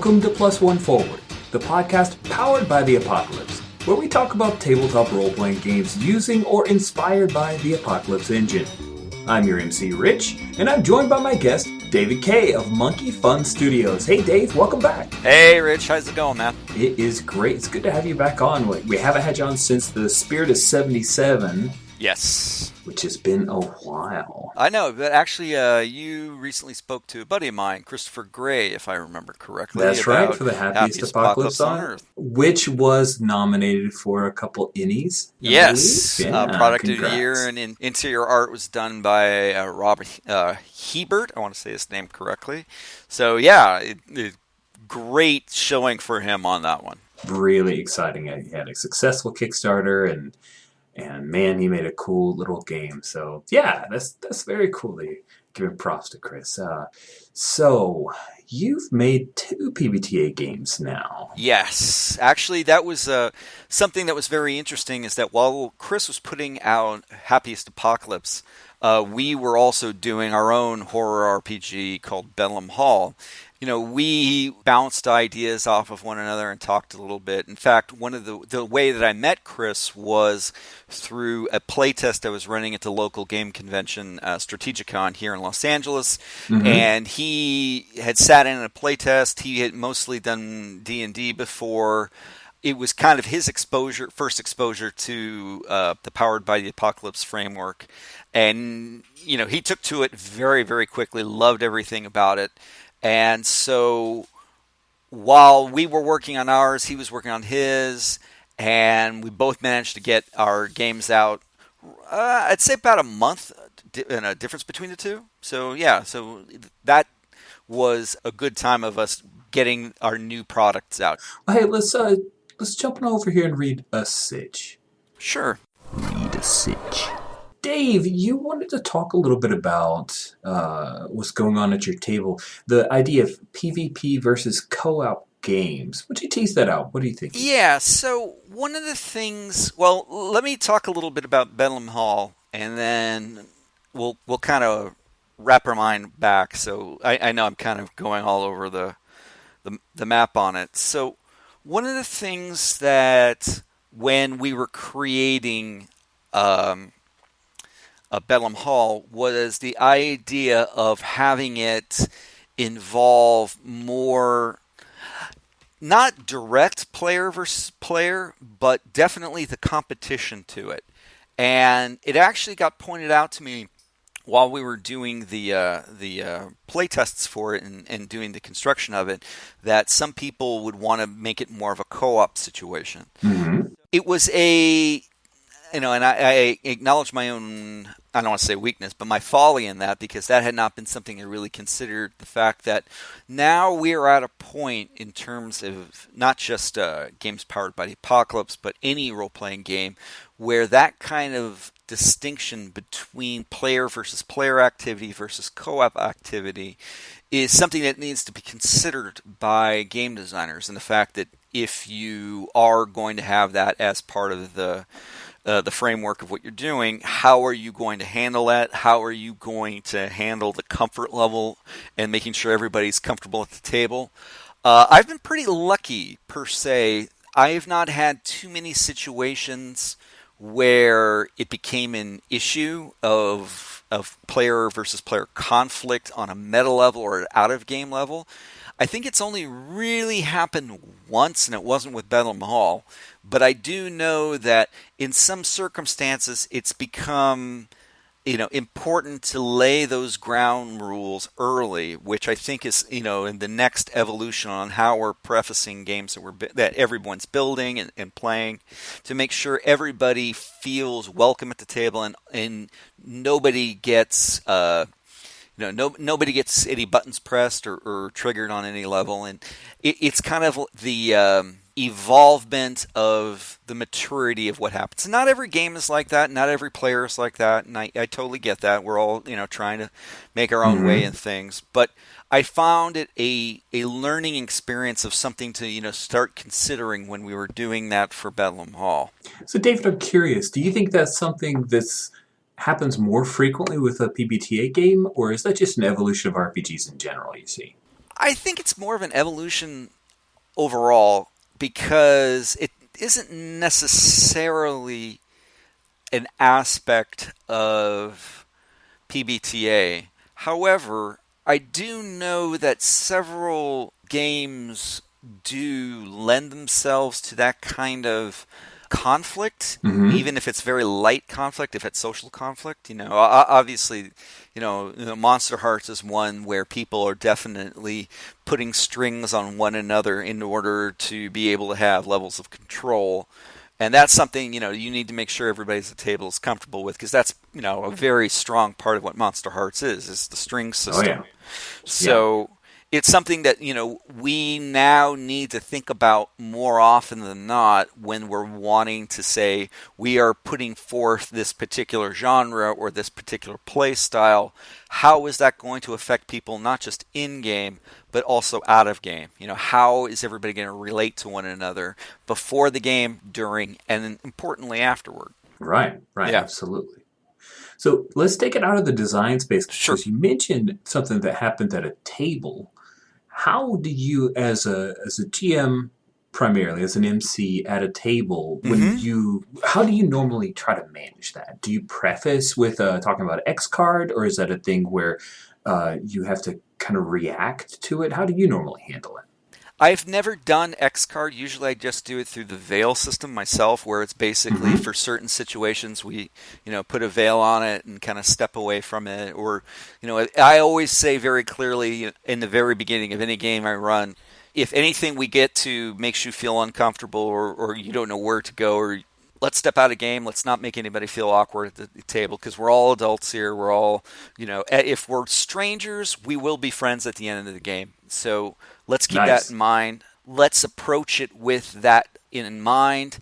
Welcome to Plus One Forward, the podcast powered by the Apocalypse, where we talk about tabletop role-playing games using or inspired by the Apocalypse engine. I'm your MC, Rich, and I'm joined by my guest, David K. of Monkey Fun Studios. Hey, Dave, welcome back. Hey, Rich, how's it going, man? It is great. It's good to have you back on. We haven't had you on since the Spirit of 77. Yes. Which has been a while. I know, but actually, you recently spoke to a buddy of mine, Christopher Gray, if I remember correctly. That's right, for the Happiest Apocalypse on Earth. Which was nominated for a couple Ennies. Yes. Yeah, Product congrats. of the Year, and interior art was done by Robert Hebert. I want to say his name correctly. So, yeah, great showing for him on that one. Really exciting. He had a successful Kickstarter, and man, he made a cool little game. So yeah, that's very cool. Giving props to Chris. So you've made 2 PBTA games now. Yes, actually, that was something that was very interesting. Is that while Chris was putting out Happiest Apocalypse, we were also doing our own horror RPG called Bedlam Hall. You know, we bounced ideas off of one another and talked a little bit. In fact, one of the way that I met Chris was through a playtest I was running at the local game convention, Strategicon here in Los Angeles. Mm-hmm. And he had sat in a playtest. He had mostly done D&D before. It was kind of his first exposure to the Powered by the Apocalypse framework. And, you know, he took to it very, very quickly, loved everything about it. And so while we were working on ours, he was working on his, and we both managed to get our games out, I'd say about a month in a difference between the two. So, yeah, so that was a good time of us getting our new products out. Hey, let's jump on over here and read a Sitch. Sure. Read a Sitch. Dave, you wanted to talk a little bit about what's going on at your table. The idea of PvP versus co-op games. Would you tease that out? What do you think? Yeah, so one of the things... Well, let me talk a little bit about Bedlam Hall, and then we'll kind of wrap our mind back. So I know I'm kind of going all over the map on it. So one of the things that when we were creating... Bedlam Hall was the idea of having it involve more, not direct player versus player, but definitely the competition to it. And it actually got pointed out to me while we were doing the play tests for it and doing the construction of it, that some people would want to make it more of a co-op situation. Mm-hmm. It was and I acknowledge my own, I don't want to say weakness, but my folly in that, because that had not been something I really considered. The fact that now we are at a point in terms of not just games powered by the Apocalypse, but any role-playing game, where that kind of distinction between player versus player activity versus co-op activity is something that needs to be considered by game designers. And the fact that if you are going to have that as part of the framework of what you're doing, how are you going to handle that? How are you going to handle the comfort level and making sure everybody's comfortable at the table? I've been pretty lucky, per se. I have not had too many situations where it became an issue of player versus player conflict on a meta level or an out-of-game level. I think it's only really happened once, and it wasn't with Bedlam Hall. But I do know that in some circumstances, it's become, important to lay those ground rules early, which I think is, in the next evolution on how we're prefacing games that everyone's building and playing, to make sure everybody feels welcome at the table and nobody gets. Nobody gets any buttons pressed or triggered on any level, and it's kind of the evolvement of the maturity of what happens. And not every game is like that, not every player is like that, and I totally get that. We're all trying to make our own way in things, but I found it a learning experience of something to start considering when we were doing that for Bedlam Hall. So, David, I'm curious. Do you think that's something that's happens more frequently with a PBTA game, or is that just an evolution of RPGs in general, you see? I think it's more of an evolution overall, because it isn't necessarily an aspect of PBTA. However, I do know that several games do lend themselves to that kind of conflict, even if it's very light conflict, if it's social conflict. Obviously, Monster Hearts is one where people are definitely putting strings on one another in order to be able to have levels of control. And that's something, you need to make sure everybody's at the table is comfortable with, because that's, a very strong part of what Monster Hearts is the string system. Oh, yeah. So it's something that, we now need to think about more often than not when we're wanting to say we are putting forth this particular genre or this particular play style. How is that going to affect people, not just in-game, but also out of game? How is everybody going to relate to one another before the game, during, and importantly afterward? Right, Yeah. Absolutely. So let's take it out of the design space. Sure. Because you mentioned something that happened at a table. How do you, as a GM, primarily as an MC at a table, how do you normally try to manage that? Do you preface with talking about X card, or is that a thing where you have to kind of react to it? How do you normally handle it? I've never done X card. Usually I just do it through the veil system myself, where it's basically for certain situations we, put a veil on it and kind of step away from it. Or, I always say very clearly in the very beginning of any game I run, if anything we get to makes you feel uncomfortable or you don't know where to go, or let's step out of game. Let's not make anybody feel awkward at the table, because we're all adults here. We're all, if we're strangers, we will be friends at the end of the game. So let's keep that in mind. Let's approach it with that in mind.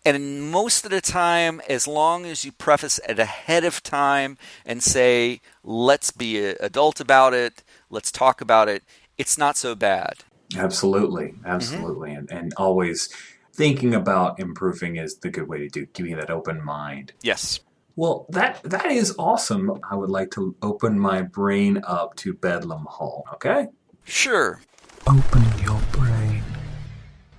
And most of the time, as long as you preface it ahead of time and say, let's be an adult about it, let's talk about it, it's not so bad. Absolutely. And always thinking about improving is the good way to do, giving that open mind. Yes. Well, that is awesome. I would like to open my brain up to Bedlam Hall, okay? Sure. Open your brain.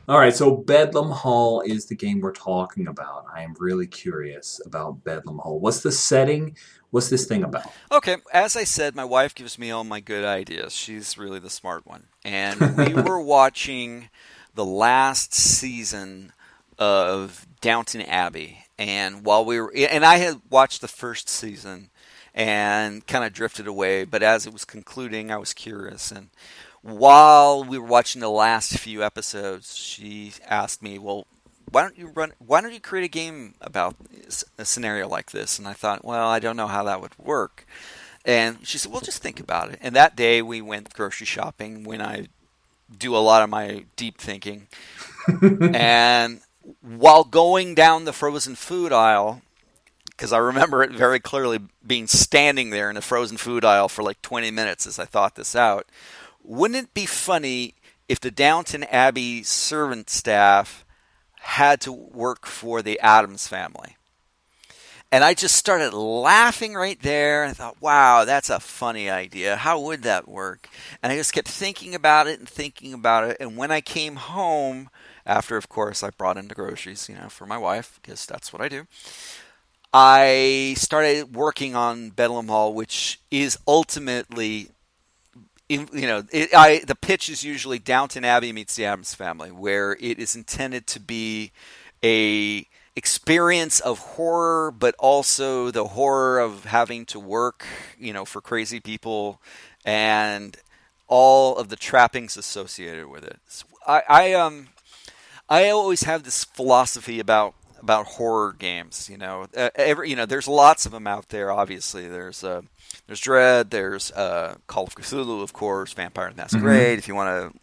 All right, so Bedlam Hall is the game we're talking about. I am really curious about Bedlam Hall. What's the setting? What's this thing about? Okay, as I said, my wife gives me all my good ideas. She's really the smart one. And we were watching the last season of Downton Abbey. And I had watched the first season and kind of drifted away. But as it was concluding, I was curious. And while we were watching the last few episodes, she asked me, well, why don't you create a game about a scenario like this? And I thought, well, I don't know how that would work. And she said, well, just think about it. And that day we went grocery shopping, when I do a lot of my deep thinking. And while going down the frozen food aisle, because I remember it very clearly, being standing there in the frozen food aisle for like 20 minutes as I thought this out, wouldn't it be funny if the Downton Abbey servant staff had to work for the Addams family? And I just started laughing right there. I thought, wow, that's a funny idea. How would that work? And I just kept thinking about it. And when I came home, after, of course, I brought in the groceries, for my wife, because that's what I do, I started working on Bedlam Hall, which is ultimately, the pitch is usually Downton Abbey meets the Addams Family, where it is intended to be a experience of horror, but also the horror of having to work, for crazy people, and all of the trappings associated with it. I always have this philosophy about horror games. There's lots of them out there. Obviously, there's Dread, there's Call of Cthulhu, of course, Vampire the Masquerade. If you want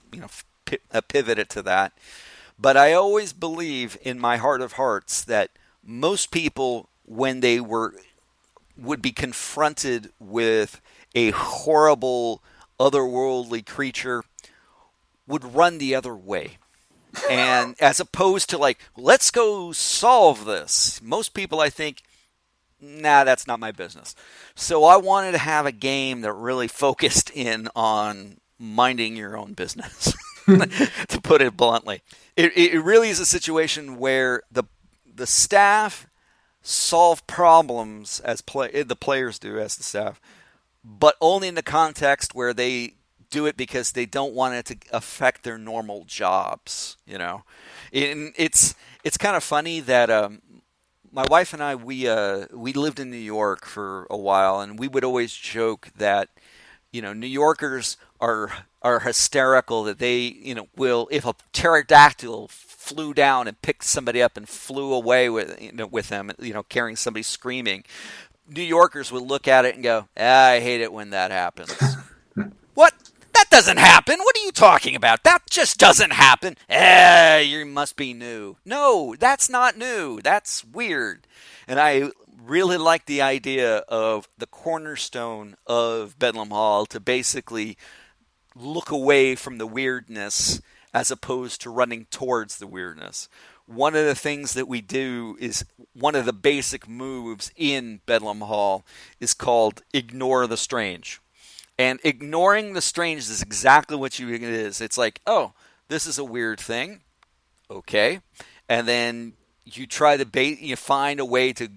to, pivot it to that. But I always believe in my heart of hearts that most people, when they would be confronted with a horrible, otherworldly creature, would run the other way. And as opposed to like, let's go solve this. Most people, I think, nah, that's not my business. So I wanted to have a game that really focused in on minding your own business. to put it bluntly. It really is a situation where the staff solve problems as the players do as the staff, but only in the context where they do it because they don't want it to affect their normal jobs. And it's kind of funny that my wife and I we lived in New York for a while, and we would always joke that New Yorkers are hysterical that they will, if a pterodactyl flew down and picked somebody up and flew away with them, carrying somebody screaming, New Yorkers would look at it and go, I hate it when that happens. What? That doesn't happen. What are you talking about? That just doesn't happen. You must be new. No, that's not new. That's weird. And I really like the idea of the cornerstone of Bedlam Hall to basically look away from the weirdness as opposed to running towards the weirdness. One of the things that we do is one of the basic moves in Bedlam Hall is called Ignore the Strange. And ignoring the strange is exactly what it is. It's like, oh, this is a weird thing. Okay. And then you try to you find a way to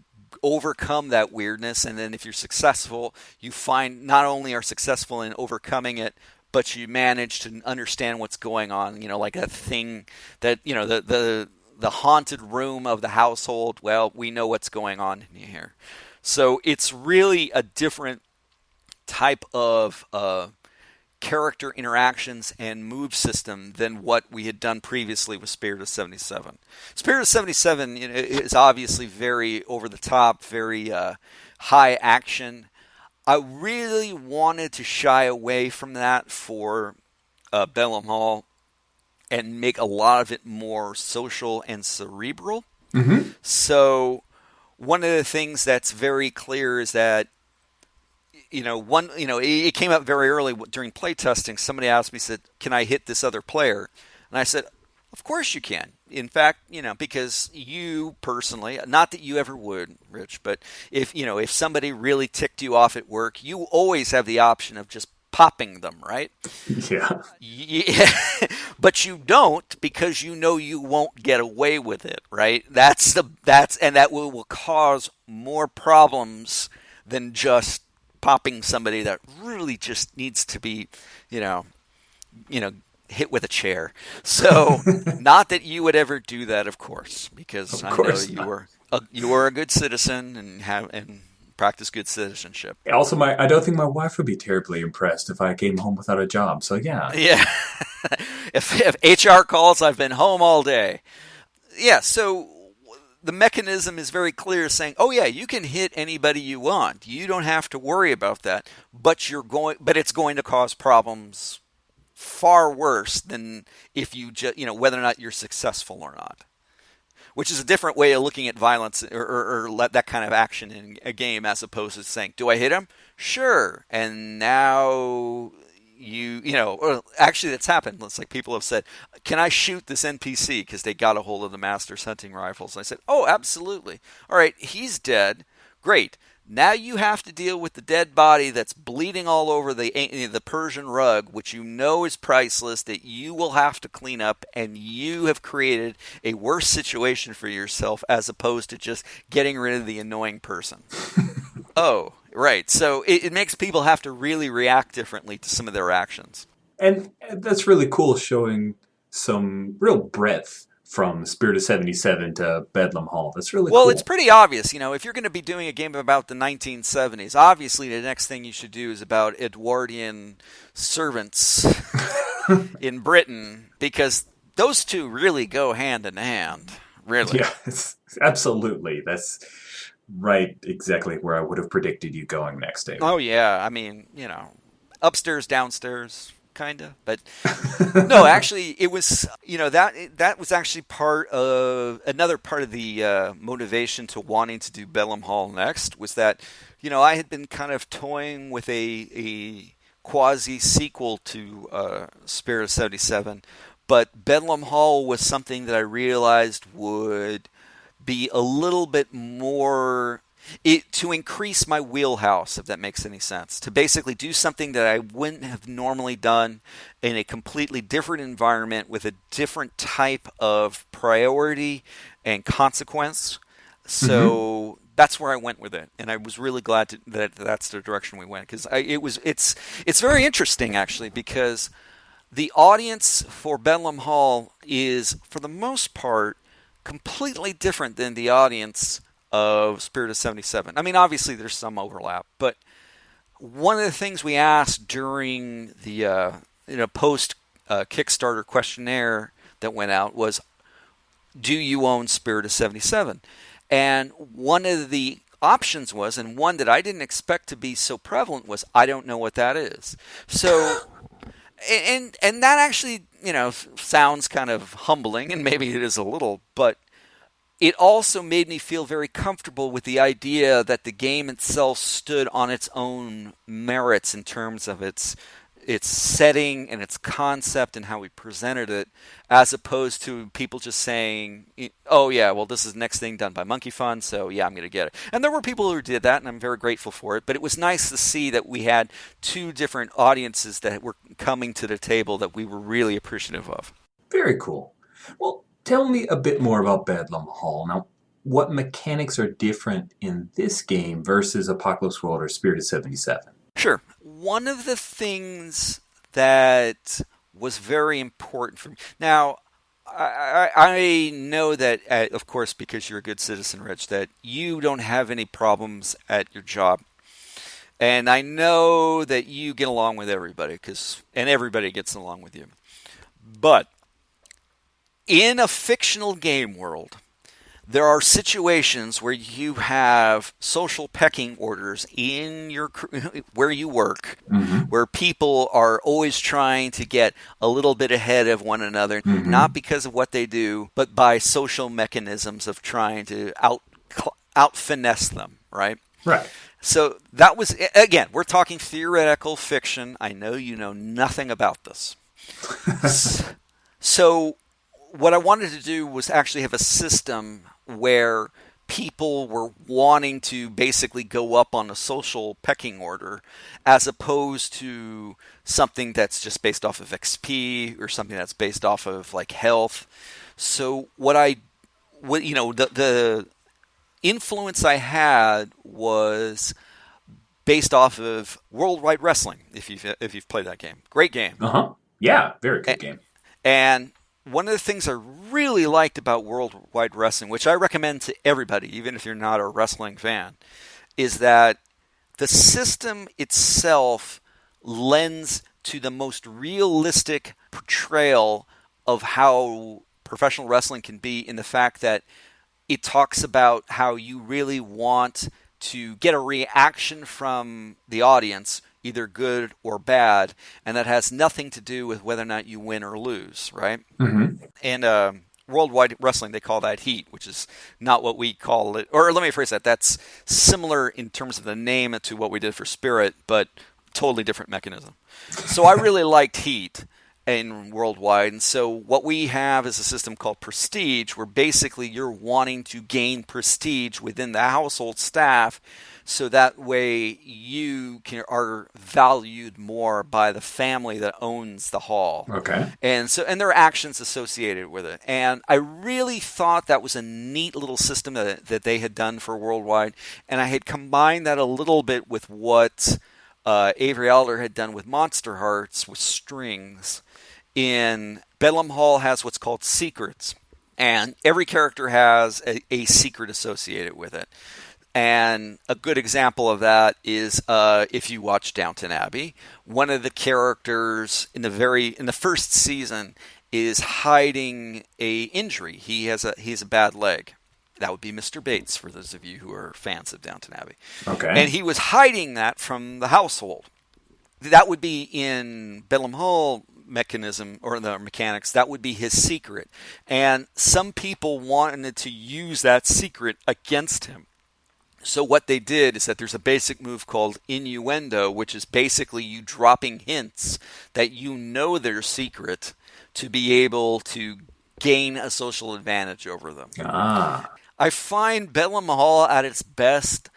overcome that weirdness. And then if you're successful, you find not only are successful in overcoming it, but you manage to understand what's going on. Like a thing that, the haunted room of the household. Well, we know what's going on in here. So it's really a different type of character interactions and move system than what we had done previously with Spirit of 77. Spirit of 77 is obviously very over the top, very high action. I really wanted to shy away from that for Bedlam Hall and make a lot of it more social and cerebral. Mm-hmm. So one of the things that's very clear is that it came up very early during playtesting. Somebody asked me, said, "Can I hit this other player?" And I said, "Of course you can." In fact, because you personally, not that you ever would, Rich, but if somebody really ticked you off at work, you always have the option of just popping them, right? Yeah. But you don't because you won't get away with it, right? And that will cause more problems than just popping somebody that really just needs to be, hit with a chair. So, not that you would ever do that, of course, because I know you are a good citizen and practice good citizenship. Also, I don't think my wife would be terribly impressed if I came home without a job. So yeah. If HR calls, I've been home all day. Yeah. So the mechanism is very clear, saying, "Oh yeah, you can hit anybody you want. You don't have to worry about that. But it's going to cause problems far worse than if you whether or not you're successful or not." Which is a different way of looking at violence or that kind of action in a game, as opposed to saying, "Do I hit him? Sure." And now actually that's happened. It's like people have said, "Can I shoot this NPC?" because they got a hold of the Master's hunting rifles. And I said, "Oh, absolutely. All right, he's dead. Great. Now you have to deal with the dead body that's bleeding all over the Persian rug, which is priceless, that you will have to clean up, and you have created a worse situation for yourself as opposed to just getting rid of the annoying person." Oh, right. So it makes people have to really react differently to some of their actions. And that's really cool, showing some real breadth from Spirit of 77 to Bedlam Hall. That's really cool. Well, it's pretty obvious. If you're going to be doing a game about the 1970s, obviously the next thing you should do is about Edwardian servants in Britain, because those two really go hand in hand. Really. Yes, absolutely. That's right, exactly where I would have predicted you going next, David. Oh, yeah. I mean, upstairs, downstairs. Kind of, but no, actually it was, that was actually another part of the motivation to wanting to do Bedlam Hall next, was that, I had been kind of toying with a quasi sequel to Spirit of 77, but Bedlam Hall was something that I realized would be a little bit more to increase my wheelhouse, if that makes any sense, to basically do something that I wouldn't have normally done in a completely different environment with a different type of priority and consequence. So that's where I went with it, and I was really glad that that's the direction we went, because it's very interesting actually, because the audience for Bedlam Hall is, for the most part, completely different than the audience of Spirit of 77. I mean, obviously there's some overlap, but one of the things we asked during the post Kickstarter questionnaire that went out was, do you own Spirit of 77? And one of the options was, and one that I didn't expect to be so prevalent, was, I don't know what that is. So and that actually, sounds kind of humbling, and maybe it is a little, but it also made me feel very comfortable with the idea that the game itself stood on its own merits in terms of its setting and its concept and how we presented it, as opposed to people just saying, oh yeah, well, this is the next thing done by Monkey Fun, so yeah, I'm going to get it. And there were people who did that, and I'm very grateful for it, but it was nice to see that we had two different audiences that were coming to the table that we were really appreciative of. Very cool. Well, tell me a bit more about Bedlam Hall. Now, what mechanics are different in this game versus Apocalypse World or Spirit of 77? Sure. One of the things that was very important for me. Now, I know that, of course, because you're a good citizen, Rich, that you don't have any problems at your job. And I know that you get along with everybody, and everybody gets along with you. But in a fictional game world, there are situations where you have social pecking orders in where you work, where people are always trying to get a little bit ahead of one another, not because of what they do, but by social mechanisms of trying to out finesse them, right? Right. So that was, again, we're talking theoretical fiction. I know you know nothing about this. So what I wanted to do was actually have a system where people were wanting to basically go up on a social pecking order, as opposed to something that's just based off of XP or something that's based off of like health. So the influence I had was based off of Worldwide Wrestling. If you've played that game, great game. Yeah, very good game. And one of the things I really liked about Worldwide Wrestling, which I recommend to everybody, even if you're not a wrestling fan, is that the system itself lends to the most realistic portrayal of how professional wrestling can be, in the fact that it talks about how you really want to get a reaction from the audience, either good or bad, and that has nothing to do with whether or not you win or lose, right? And Worldwide Wrestling, they call that heat, which is not what we call it. Or let me phrase that. That's similar in terms of the name to what we did for Spirit, but totally different mechanism. So I really liked heat in Worldwide, and so what we have is a system called Prestige, where basically you're wanting to gain prestige within the household staff, so that way you are valued more by the family that owns the hall. Okay. And there are actions associated with it. And I really thought that was a neat little system that they had done for Worldwide. And I had combined that a little bit with what Avery Alder had done with Monster Hearts with strings. In Bedlam Hall has what's called secrets. And every character has a secret associated with it. And a good example of that is if you watch Downton Abbey, one of the characters in the first season is hiding a injury. He has a bad leg. That would be Mr. Bates, for those of you who are fans of Downton Abbey. Okay. And he was hiding that from the household. That would be in Bedlam Hall mechanism, or the mechanics, that would be his secret. And some people wanted to use that secret against him. So what they did is that there's a basic move called innuendo, which is basically you dropping hints that you know their secret to be able to gain a social advantage over them. Ah. I find Bedlam Hall at its best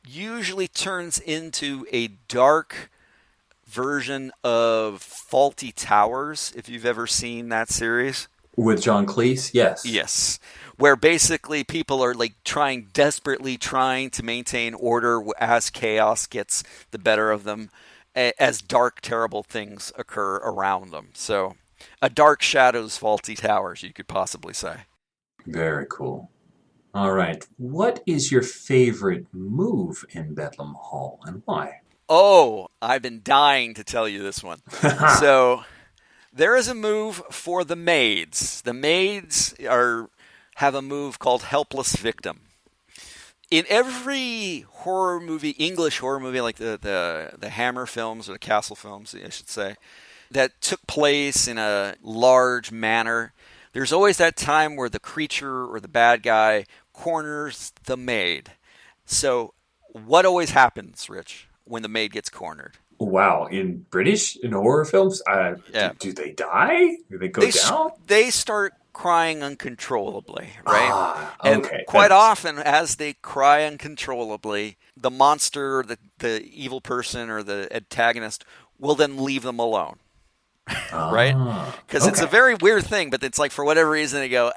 usually turns into a dark version of Faulty Towers, if you've ever seen that series. With John Cleese, yes. Yes. Where basically people are like desperately trying to maintain order as chaos gets the better of them, as dark, terrible things occur around them. So, a Dark Shadows Faulty Towers, you could possibly say. Very cool. All right. What is your favorite move in Bedlam Hall and why? Oh, I've been dying to tell you this one. So, there is a move for the maids. The maids have a move called Helpless Victim. In every horror movie, English horror movie, like the Hammer films or the Castle films, I should say, that took place in a large manor, there's always that time where the creature or the bad guy corners the maid. So, what always happens, Rich, when the maid gets cornered? Wow, in horror films, do they die? Do they go down? They start crying uncontrollably, right? Okay. And quite often, as they cry uncontrollably, the monster, or the evil person, or the antagonist will then leave them alone. Right? Because it's a very weird thing, but it's like for whatever reason they go,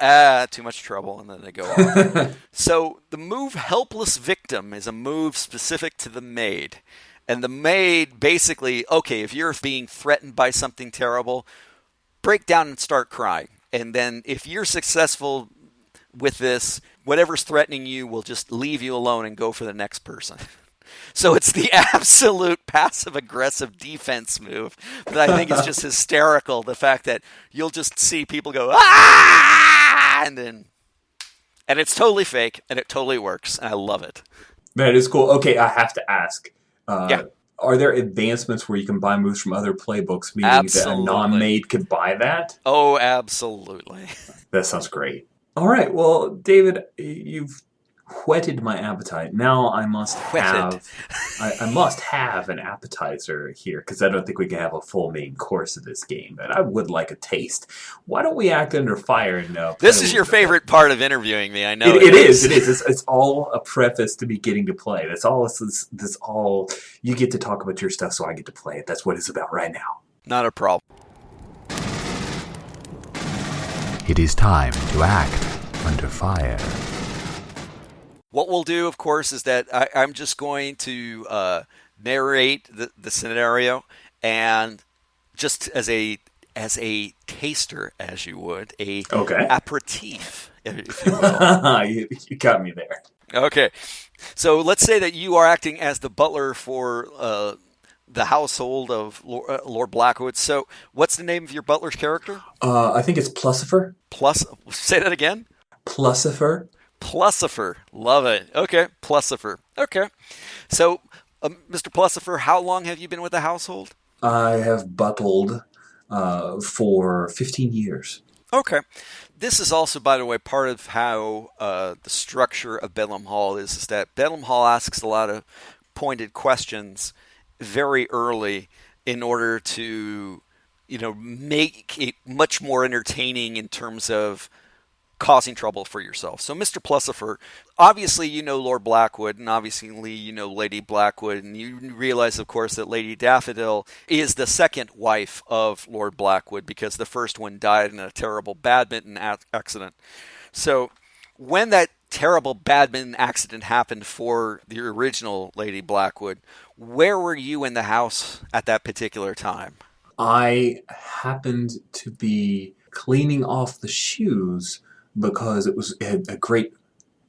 too much trouble, and then they go off. So the move Helpless Victim is a move specific to the maid. And the maid basically, okay, if you're being threatened by something terrible, break down and start crying. And then if you're successful with this, whatever's threatening you will just leave you alone and go for the next person. So it's the absolute passive-aggressive defense move. But I think it's just hysterical, the fact that you'll just see people go, ah! And it's totally fake, and it totally works, and I love it. That is cool. Okay, I have to ask. Yeah. Are there advancements where you can buy moves from other playbooks, meaning that a non-maid could buy that? Oh, absolutely. That sounds great. All right, well, David, you've whetted my appetite. Now I must have I must have an appetizer here, because I don't think we can have a full main course of this game, but I would like a taste. Why don't we act under fire and this is your favorite part of interviewing me, I know. It is. It's all a preface to me getting to play. That's all you get to talk about your stuff, so I get to play it. That's what it's about right now. Not a problem. It is time to act under fire. What we'll do, of course, is that I'm just going to narrate the scenario, and just as a taster, as you would, aperitif, if you will. You got me there. Okay. So let's say that you are acting as the butler for the household of Lord Blackwood. So what's the name of your butler's character? I think it's Plucifer. Say that again? Plucifer. Plucifer. Love it. Okay. Plucifer. Okay. So, Mr. Plucifer, how long have you been with the household? I have buttled for 15 years. Okay. This is also, by the way, part of how the structure of Bedlam Hall is that Bedlam Hall asks a lot of pointed questions very early in order to, make it much more entertaining in terms of causing trouble for yourself. So, Mr. Plucifer, obviously you know Lord Blackwood, and obviously you know Lady Blackwood, and you realize, of course, that Lady Daffodil is the second wife of Lord Blackwood, because the first one died in a terrible badminton accident. So, when that terrible badminton accident happened for the original Lady Blackwood, where were you in the house at that particular time? I happened to be cleaning off the shoes because a great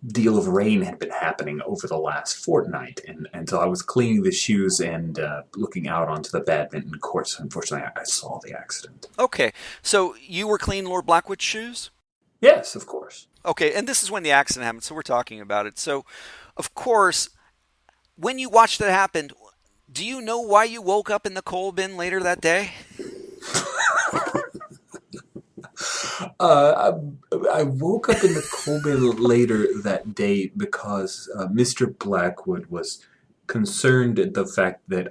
deal of rain had been happening over the last fortnight, and so I was cleaning the shoes and looking out onto the badminton courts. Unfortunately, I saw the accident. Okay, so you were cleaning Lord Blackwood's shoes? Yes, of course. Okay, and this is when the accident happened, so we're talking about it. So, of course, when you watched it happen, do you know why you woke up in the coal bin later that day? I woke up in the coal bin later that day because Mr. Blackwood was concerned at the fact that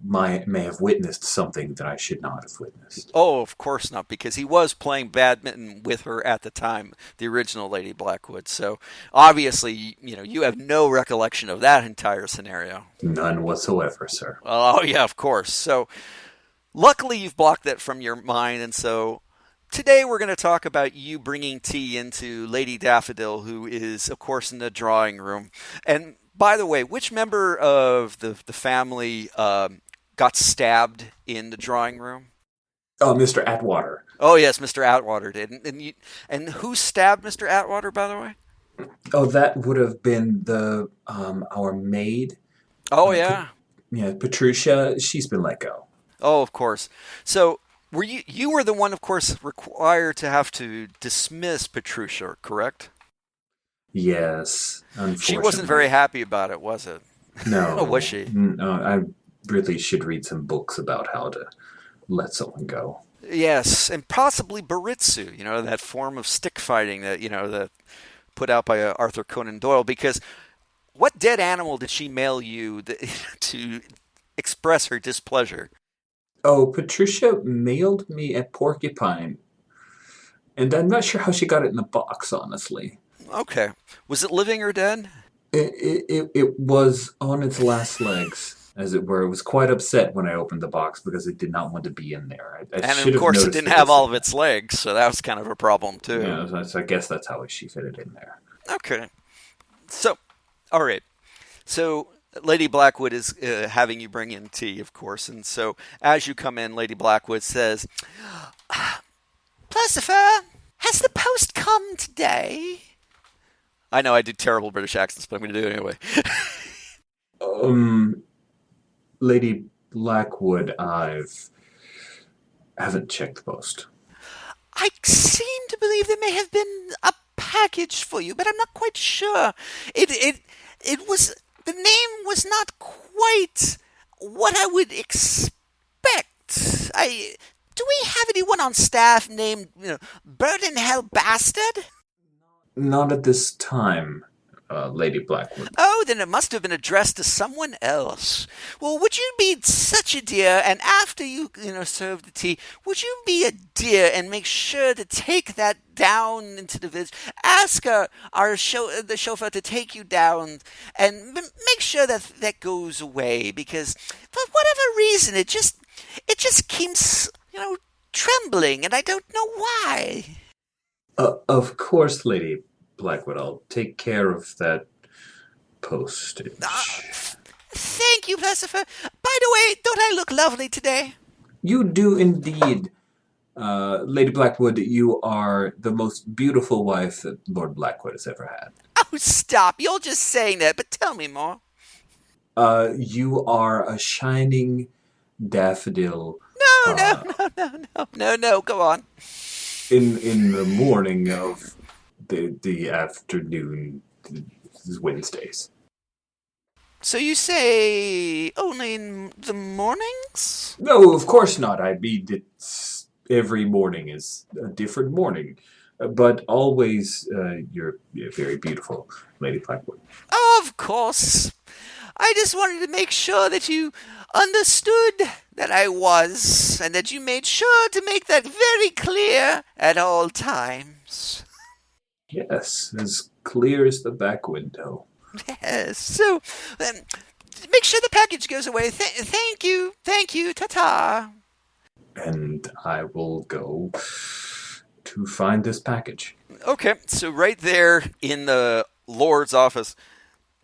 may have witnessed something that I should not have witnessed. Oh, of course not, because he was playing badminton with her at the time, the original Lady Blackwood. So obviously, you have no recollection of that entire scenario. None whatsoever, sir. Oh, yeah, of course. So luckily, you've blocked that from your mind, and so today we're going to talk about you bringing tea into Lady Daffodil, who is, of course, in the drawing room. And by the way, which member of the family got stabbed in the drawing room? Oh, Mr. Atwater. Oh, yes, Mr. Atwater did. And who stabbed Mr. Atwater, by the way? Oh, that would have been our maid. Oh, yeah. Patricia. She's been let go. Oh, of course. So were you were the one, of course, required to have to dismiss Patricia, correct? Yes, unfortunately. She wasn't very happy about it, was it? No. Was she? No, I really should read some books about how to let someone go. Yes, and possibly Baritsu, that form of stick fighting that put out by Arthur Conan Doyle. Because what dead animal did she mail you to express her displeasure? Oh, Patricia mailed me a porcupine, and I'm not sure how she got it in the box, honestly. Okay. Was it living or dead? It was on its last legs, as it were. It was quite upset when I opened the box because it did not want to be in there. And of course, it didn't have all of its legs, so that was kind of a problem, too. Yeah, so I guess that's how she fit it in there. Okay. So, all right. So, Lady Blackwood is having you bring in tea, of course. And so, as you come in, Lady Blackwood says, Percifer, has the post come today? I know I do terrible British accents, but I'm going to do it anyway. Lady Blackwood, haven't checked the post. I seem to believe there may have been a package for you, but I'm not quite sure. It was, the name was not quite what I would expect. Do we have anyone on staff named, Bird in Hell Bastard? Not at this time, Lady Blackwood. Oh, then it must have been addressed to someone else. Well, would you be such a dear, and after you serve the tea, would you be a dear and make sure to take that down into the village? Ask the chauffeur to take you down, and make sure that goes away, because for whatever reason, it just keeps, trembling, and I don't know why. Of course, Lady Blackwood. I'll take care of that postage. Thank you, Percifer. By the way, don't I look lovely today? You do indeed. Lady Blackwood, you are the most beautiful wife that Lord Blackwood has ever had. Oh, stop. You're just saying that, but tell me more. You are a shining daffodil. No, go on. In the morning of the afternoon, Wednesdays. So you say only in the mornings? No, of course not. I mean, every morning is a different morning. But always, you're very beautiful, Lady Blackwood. Oh, of course. I just wanted to make sure that you understood that I was, and that you made sure to make that very clear at all times. Yes, as clear as the back window. Yes, so make sure the package goes away. Thank you, ta-ta. And I will go to find this package. Okay, so right there in the Lord's office,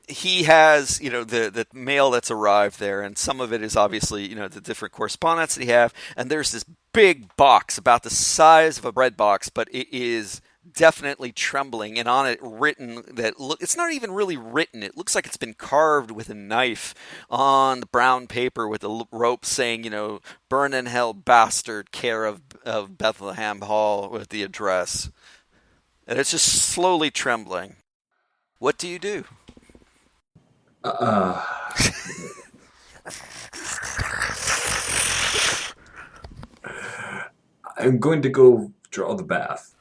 he has, the mail that's arrived there, and some of it is obviously, the different correspondence that he have, and there's this big box about the size of a bread box, but it is definitely trembling, and on it written it's not even really written, it looks like it's been carved with a knife on the brown paper with a rope saying, burn in hell bastard, care of Bedlam Hall, with the address. And it's just slowly trembling. What do you do? I'm going to go draw the bath.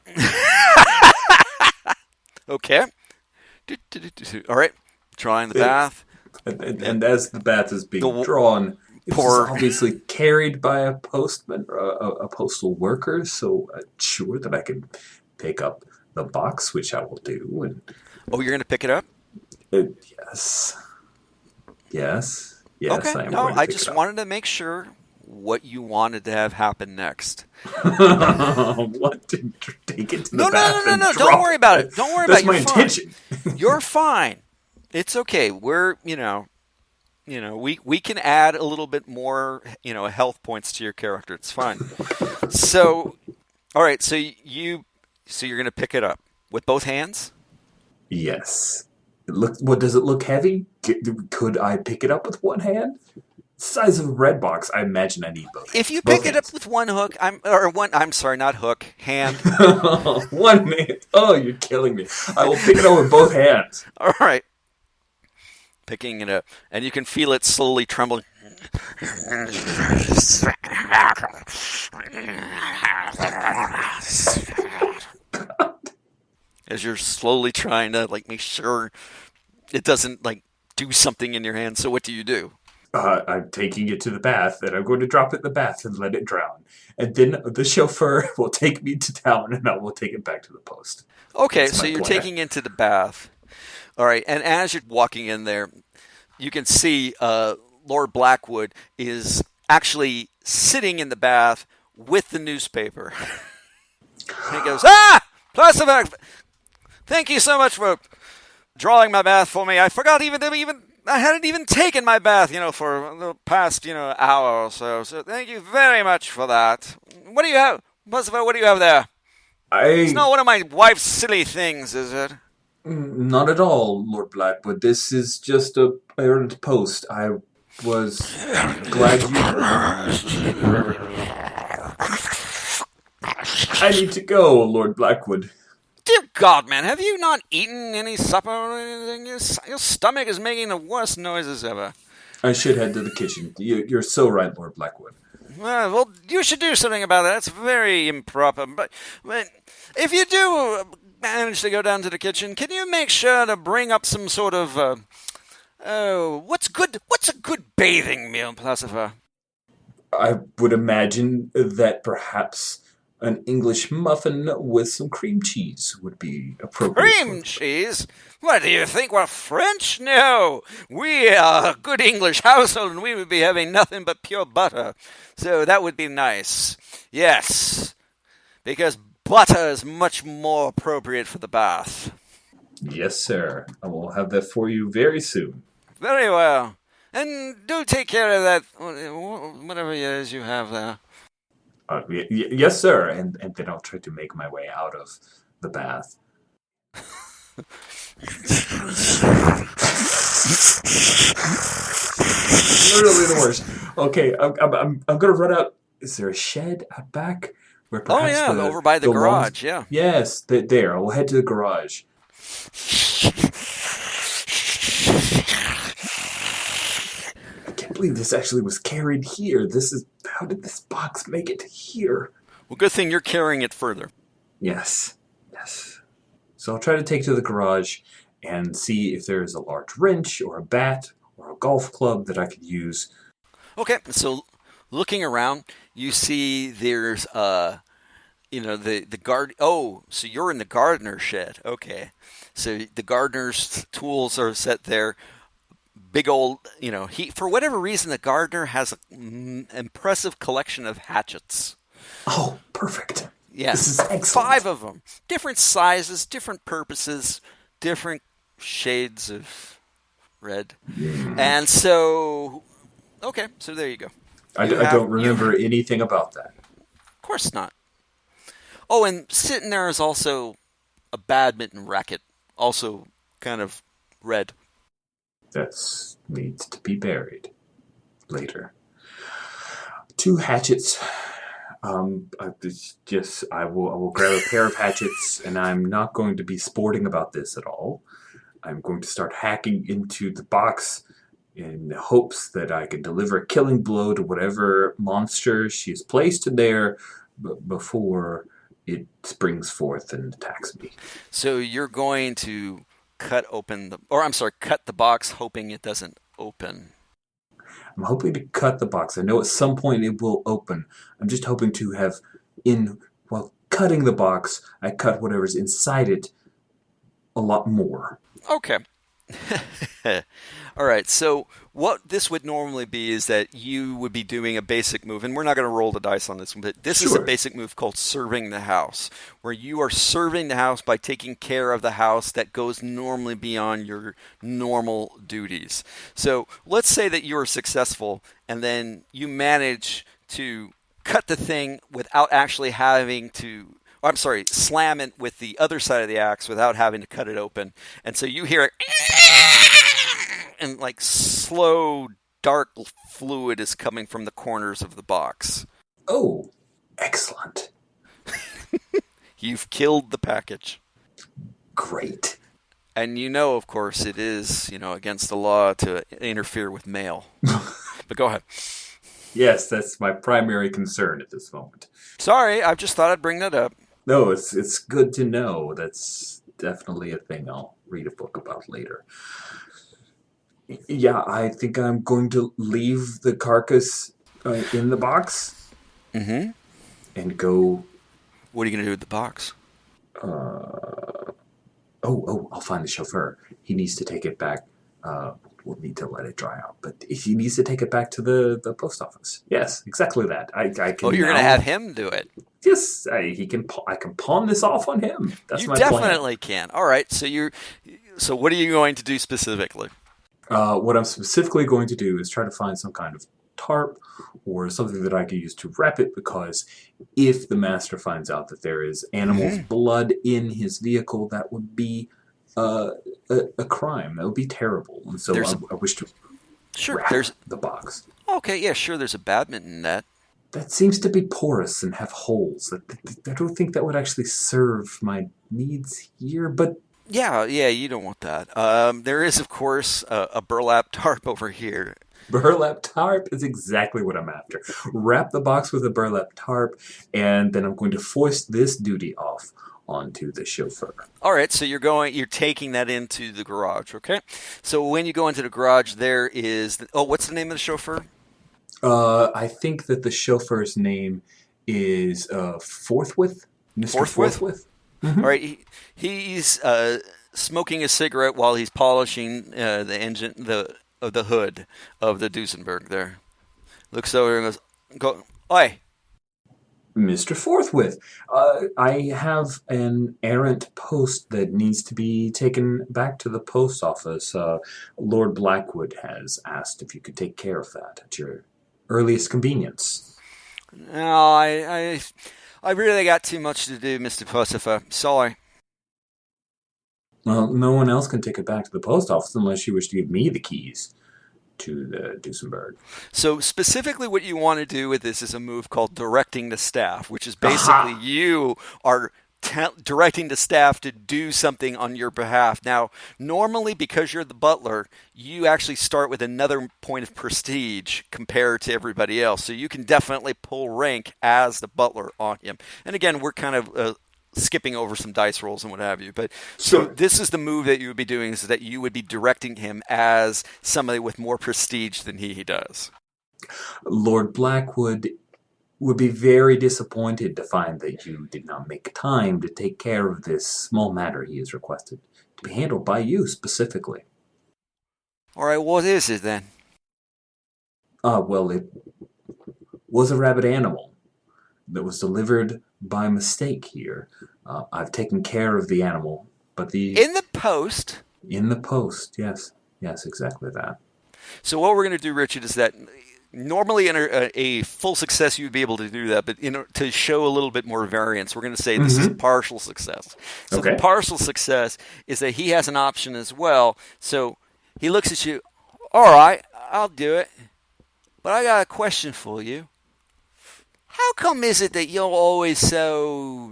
Okay. All right. Drawing the bath. And as the bath is being The drawn, this is poor. obviously carried by a postman or a postal worker, so sure that I can pick up the box, which I will do. And Oh, you're going to pick it up? yes, yes, yes, Okay. I am No, going to I pick just it up. wanted to make sure what you wanted to have happen next. What to take it to the No, no, no, bath no, and no. Don't drop worry about it? it. Don't worry about That's it. You're my fine. intention. You're fine. It's okay. We can add a little bit more, health points to your character. It's fine. So, all right. So you're going to pick it up with both hands? Yes. What does it look heavy? Could I pick it up with one hand? Size of a red box. I imagine I need both hands. If you Both pick it up hands. with one hook, I'm sorry, not hook, hand. One hand. Oh, you're killing me. I will pick it up with both hands. All right. Picking it up, and you can feel it slowly trembling. As you're slowly trying to make sure it doesn't do something in your hand. So what do you do? I'm taking it to the bath, and I'm going to drop it in the bath and let it drown. And then the chauffeur will take me to town, and I will take it back to the post. Okay, That's so my you're plan. taking into the bath. All right, and as you're walking in there, you can see Lord Blackwood is actually sitting in the bath with the newspaper. And he goes, Placivac, thank you so much for drawing my bath for me. I forgot I hadn't even taken my bath, for the past, hour or so. So thank you very much for that. What do you have? Placivac, what do you have there? It's not one of my wife's silly things, is it? Not at all, Lord Blackwood. This is just a errand post. I was glad you. I need to go, Lord Blackwood. Dear God, man, have you not eaten any supper or anything? Your stomach is making the worst noises ever. I should head to the kitchen. You're so right, Lord Blackwood. Well, you should do something about that. It's very improper. But if you do manage to go down to the kitchen, can you make sure to bring up some sort of what's good? What's a good bathing meal, Placifer? I would imagine that perhaps an English muffin with some cream cheese would be appropriate. Cream cheese? What do you think? We're French? No. We are a good English household and we would be having nothing but pure butter. So that would be nice. Yes. Because butter is much more appropriate for the bath. Yes, sir. I will have that for you very soon. Very well. And do take care of that, whatever it is you have there. Yes, sir. And then I'll try to make my way out of the bath. Literally the worst. Okay, I'm gonna run out. Is there a shed out back? Where perhaps over by the garage, yeah. Yes, there. I will head to the garage. I can't believe this actually was carried here. How did this box make it here? Well, good thing you're carrying it further. Yes. So I'll try to take it to the garage and see if there is a large wrench or a bat or a golf club that I could use. Okay, so looking around, you see there's the guard. Oh, so you're in the gardener shed. Okay, so the gardener's tools are set there. Big old, for whatever reason, the gardener has an impressive collection of hatchets. Oh, perfect. Yes, This is excellent. 5 of them, different sizes, different purposes, different shades of red, and so. Okay, so there you go. I don't remember anything about that. Of course not. Oh, and sitting there is also a badminton racket, also kind of red. That needs to be buried later. 2 hatchets. I will grab a pair of hatchets, and I'm not going to be sporting about this at all. I'm going to start hacking into the box in the hopes that I can deliver a killing blow to whatever monster she has placed in there before it springs forth and attacks me. So you're going to cut the box, hoping it doesn't open? I'm hoping to cut the box. I know at some point it will open. I'm just hoping to have, while cutting the box, I cut whatever's inside it a lot more. Okay. All right. So what this would normally be is that you would be doing a basic move, and we're not going to roll the dice on this one, but this is a Sure. basic move called serving the house, where you are serving the house by taking care of the house that goes normally beyond your normal duties. So let's say that you are successful, and then you manage to cut the thing without actually having to. I'm sorry, slam it with the other side of the axe without having to cut it open. And so you hear it, and like slow, dark fluid is coming from the corners of the box. Oh, excellent. You've killed the package. Great. And you know, of course, it is, against the law to interfere with mail. But go ahead. Yes, that's my primary concern at this moment. Sorry, I just thought I'd bring that up. No, it's good to know. That's definitely a thing I'll read a book about later. Yeah, I think I'm going to leave the carcass in the box Mm-hmm. and go. What are you going to do with the box? I'll find the chauffeur. He needs to take it back. We'll need to let it dry out, but he needs to take it back to the post office. Yes, exactly that. I can. Oh, you're going to have him do it. Yes, he can. I can pawn this off on him. That's my definitely plan. can. All right. So what are you going to do specifically? What I'm specifically going to do is try to find some kind of tarp or something that I can use to wrap it, because if the master finds out that there is animal's blood in his vehicle, that would be a crime. That would be terrible. And so I wish to wrap the box. Okay, yeah, sure. There's a badminton net. That seems to be porous and have holes. I don't think that would actually serve my needs here, but... Yeah, you don't want that. There is, of course, a burlap tarp over here. Burlap tarp is exactly what I'm after. Wrap the box with a burlap tarp, and then I'm going to foist this duty off onto the chauffeur. All right, so you're taking that into the garage, okay? So when you go into the garage, there is... what's the name of the chauffeur? I think that the chauffeur's name is Forthwith. Mr. Forthwith? Mm-hmm. All right, he's smoking a cigarette while he's polishing the engine, the hood of the Duesenberg there. Looks over and goes, Oi! Mr. Forthwith, I have an errant post that needs to be taken back to the post office. Lord Blackwood has asked if you could take care of that at your earliest convenience. No, I really got too much to do, Mr. Pussifer. Sorry. Well, no one else can take it back to the post office unless you wish to give me the keys to the Duesenberg. So specifically what you want to do with this is a move called directing the staff, which is basically you are directing the staff to do something on your behalf. Now, normally because you're the butler, you actually start with another point of prestige compared to everybody else. So you can definitely pull rank as the butler on him. And again, we're kind of skipping over some dice rolls and what have you. But sure. So this is the move that you would be doing, is that you would be directing him as somebody with more prestige than he does. Lord Blackwood would be very disappointed to find that you did not make time to take care of this small matter he has requested to be handled by you specifically. All right, what is it then? Well, it was a rabid animal that was delivered by mistake here. I've taken care of the animal, but In the post? In the post, yes. Yes, exactly that. So what we're going to do, Richard, is that normally in a full success you would be able to do that, but to show a little bit more variance, we're going to say this is partial success. So the partial success is that he has an option as well. So he looks at you, all right, I'll do it, but I got a question for you. How come is it that you're always so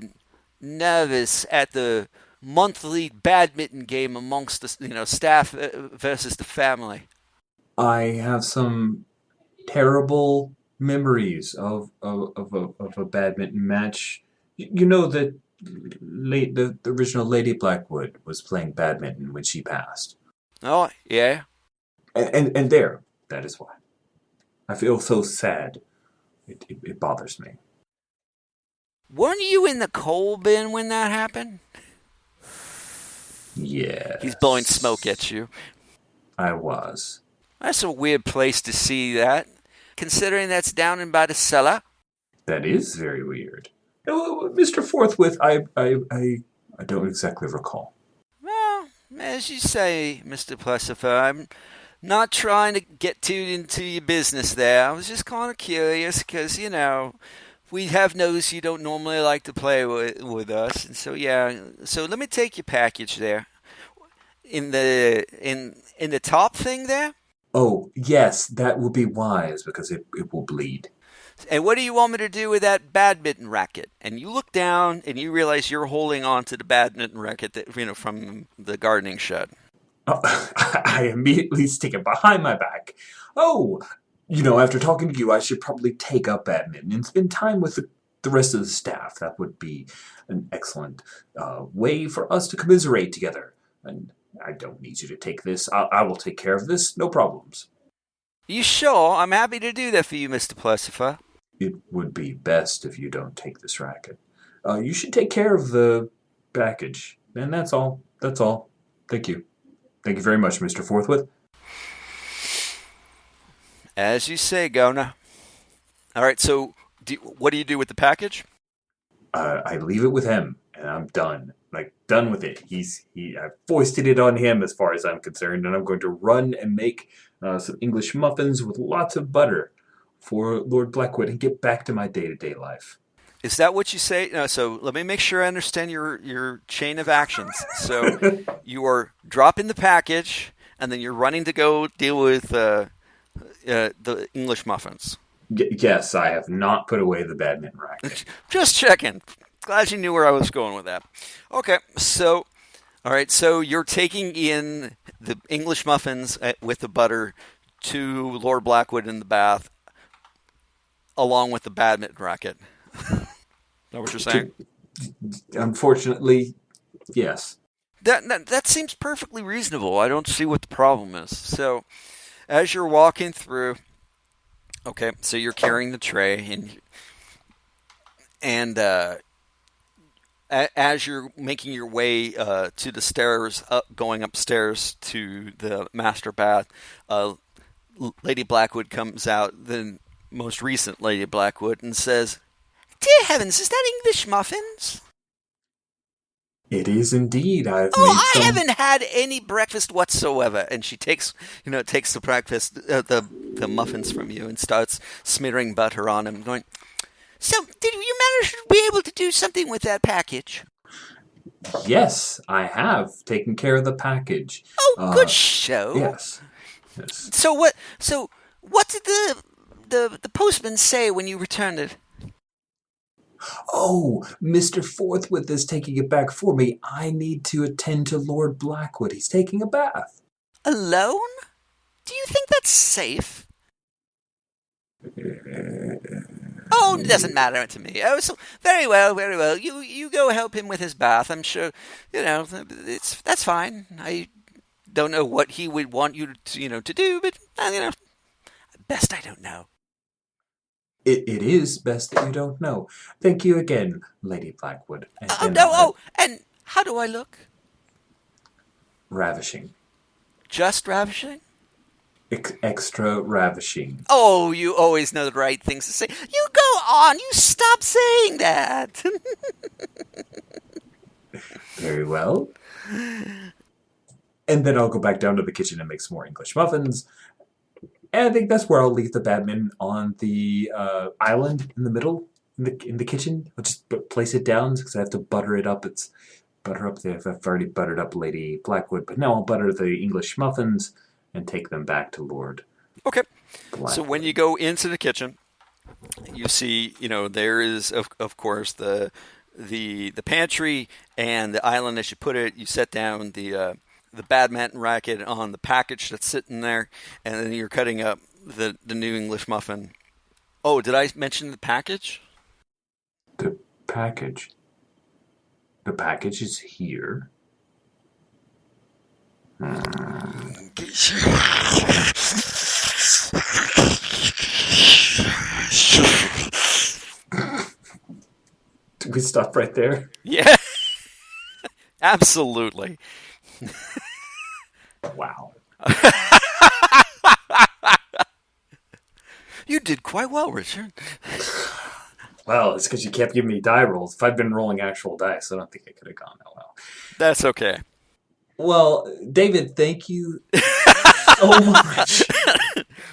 nervous at the monthly badminton game amongst the staff versus the family? I have some terrible memories of a badminton match. You know that the original Lady Blackwood was playing badminton when she passed. Oh, yeah. And there, that is why. I feel so sad. It bothers me. Weren't you in the coal bin when that happened? He's blowing smoke Yes, at you. I was. That's a weird place to see that, considering that's down in by the cellar. That is very weird. Mr. Forthwith, I don't exactly recall. Well, as you say, Mr. Plessifer, I'm not trying to get too into your business there. I was just kind of curious because, we have noticed you don't normally like to play with us. And so, yeah, so let me take your package there. In the top thing there? Oh, yes, that would be wise because it will bleed. And what do you want me to do with that badminton racket? And you look down and you realize you're holding on to the badminton racket that, from the gardening shed. Oh, I immediately stick it behind my back. Oh, after talking to you, I should probably take up badminton and spend time with the rest of the staff. That would be an excellent way for us to commiserate together. And I don't need you to take this. I will take care of this. No problems. You sure? I'm happy to do that for you, Mr. Plessifer. It would be best if you don't take this racket. You should take care of the package. And that's all. That's all. Thank you. Thank you very much, Mr. Forthwith. As you say, Gona. All right, so what do you do with the package? I leave it with him, and I'm done. Like, done with it. I foisted it on him as far as I'm concerned, and I'm going to run and make some English muffins with lots of butter for Lord Blackwood and get back to my day-to-day life. Is that what you say? No, so let me make sure I understand your chain of actions. So you are dropping the package, and then you're running to go deal with the English muffins. Yes, I have not put away the badminton racket. Just checking. Glad you knew where I was going with that. Okay, so, all right, so you're taking in the English muffins with the butter to Lord Blackwood in the bath, along with the badminton racket. Is that what you're saying? Unfortunately, yes. That seems perfectly reasonable. I don't see what the problem is. So, as you're walking through, okay, so you're carrying the tray, and as you're making your way to the stairs, going upstairs to the master bath, Lady Blackwood comes out, the most recent Lady Blackwood, and says, "Dear heavens, is that English muffins?" It is indeed. I haven't had any breakfast whatsoever. And she takes the breakfast, the muffins from you and starts smearing butter on them, going, "So, did you manage to be able to do something with that package?" Yes, I have taken care of the package. Oh, good show. Yes. So what did the postman say when you returned it? Oh, Mr. Forthwith is taking it back for me. I need to attend to Lord Blackwood. He's taking a bath. Alone? Do you think that's safe? Oh, it doesn't matter to me. Oh, so very well, very well. You go help him with his bath. I'm sure, that's fine. I don't know what he would want you to do, but best I don't know. It is best that you don't know. Thank you again, Lady Blackwood. And how do I look? Ravishing. Just ravishing? Extra ravishing. Oh, you always know the right things to say. You go on. You stop saying that. Very well. And then I'll go back down to the kitchen and make some more English muffins. And I think that's where I'll leave the badminton on the island in the middle, in the kitchen. I'll just place it down because I have to butter it up. It's butter up there. I've already buttered up Lady Blackwood, but now I'll butter the English muffins and take them back to Lord. Okay. Blackwood. So when you go into the kitchen, you see, there is of course the pantry and the island as you put it. You set down the badminton racket on the package that's sitting there, and then you're cutting up the new English muffin. Oh, did I mention the package? The package? The package is here. Do we stop right there? Yeah, absolutely. Wow. You did quite well, Richard. Well, it's because you kept giving me die rolls. If I'd been rolling actual dice, I don't think it could have gone that well. That's okay. Well, David, thank you so much.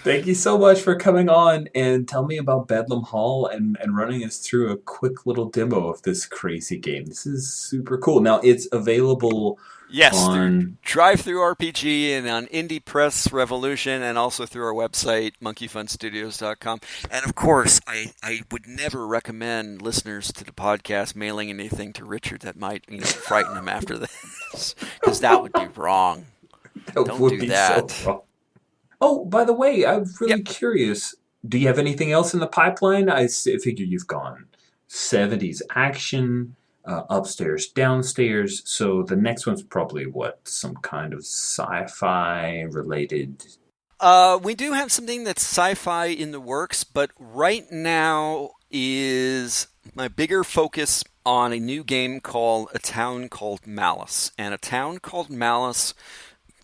Thank you so much for coming on and tell me about Bedlam Hall and running us through a quick little demo of this crazy game. This is super cool. Now, it's available Yes, on... through Drive-Thru RPG and on Indie Press Revolution, and also through our website, monkeyfunstudios.com. And of course, I would never recommend listeners to the podcast mailing anything to Richard that might frighten him after this, because that would be wrong. Don't do that. So wrong. Oh, by the way, I'm really curious. Do you have anything else in the pipeline? I figure you've gone 70s action, upstairs, downstairs. So the next one's probably some kind of sci-fi related? We do have something that's sci-fi in the works, but right now is my bigger focus on a new game called A Town Called Malice. And A Town Called Malice,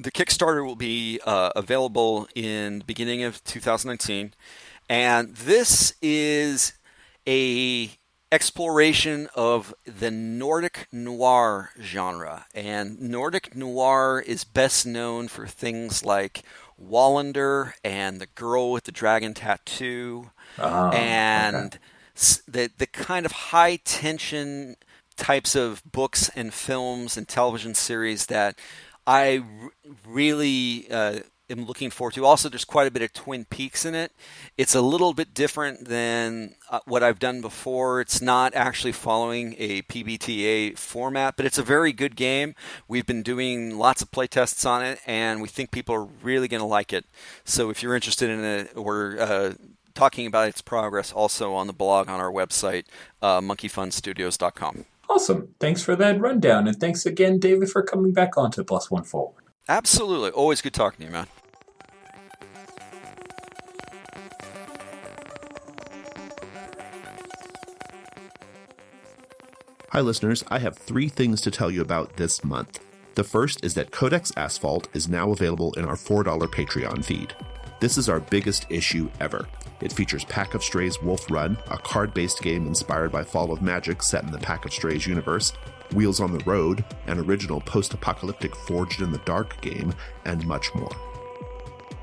the Kickstarter will be available in the beginning of 2019. And this is a exploration of the Nordic noir genre. And Nordic noir is best known for things like Wallander and The Girl with the Dragon Tattoo, and the kind of high tension types of books and films and television series that I really am looking forward to. Also, there's quite a bit of Twin Peaks in it. It's a little bit different than what I've done before. It's not actually following a PBTA format, but it's a very good game. We've been doing lots of play tests on it, and we think people are really going to like it. So if you're interested in it, we're talking about its progress also on the blog on our website, monkeyfunstudios.com. Awesome. Thanks for that rundown. And thanks again, David, for coming back on to Plus One Forward. Absolutely. Always good talking to you, man. Hi, listeners. I have 3 things to tell you about this month. The first is that Codex Asphalt is now available in our $4 Patreon feed. This is our biggest issue ever. It features Pack of Strays Wolf Run, a card-based game inspired by Fall of Magic set in the Pack of Strays universe, Wheels on the Road, an original post-apocalyptic Forged in the Dark game, and much more.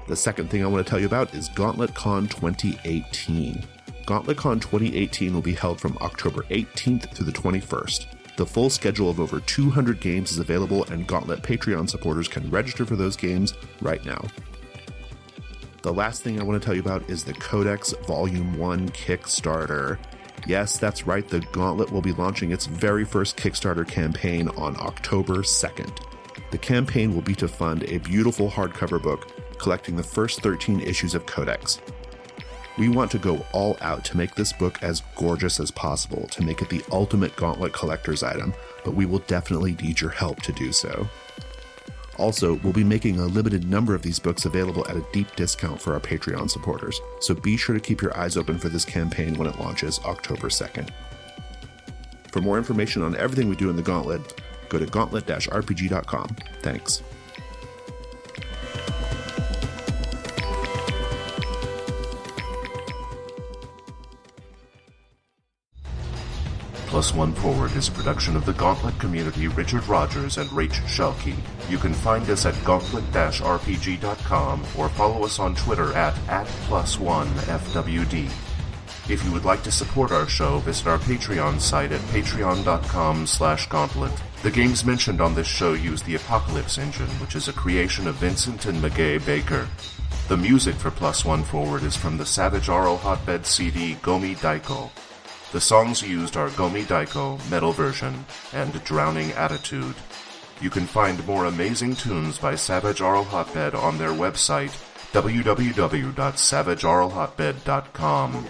The second thing I want to tell you about is GauntletCon 2018. GauntletCon 2018 will be held from October 18th through the 21st. The full schedule of over 200 games is available, and Gauntlet Patreon supporters can register for those games right now. The last thing I want to tell you about is the Codex Volume 1 Kickstarter. Yes, that's right, the Gauntlet will be launching its very first Kickstarter campaign on October 2nd. The campaign will be to fund a beautiful hardcover book collecting the first 13 issues of Codex. We want to go all out to make this book as gorgeous as possible, to make it the ultimate Gauntlet collector's item, but we will definitely need your help to do so. Also, we'll be making a limited number of these books available at a deep discount for our Patreon supporters, so be sure to keep your eyes open for this campaign when it launches October 2nd. For more information on everything we do in the Gauntlet, go to gauntlet-rpg.com. Thanks. Plus One Forward is a production of the Gauntlet community, Richard Rogers and Rach Schelke. You can find us at gauntlet-rpg.com or follow us on Twitter at @+1FWD. If you would like to support our show, visit our Patreon site at patreon.com/gauntlet. The games mentioned on this show use the Apocalypse engine, which is a creation of Vincent and Magay Baker. The music for Plus One Forward is from the Savage Aural Hotbed CD Gomi Daiko. The songs used are Gomi Daiko, Metal Version, and Drowning Attitude. You can find more amazing tunes by Savage Aural Hotbed on their website, www.savageauralhotbed.com.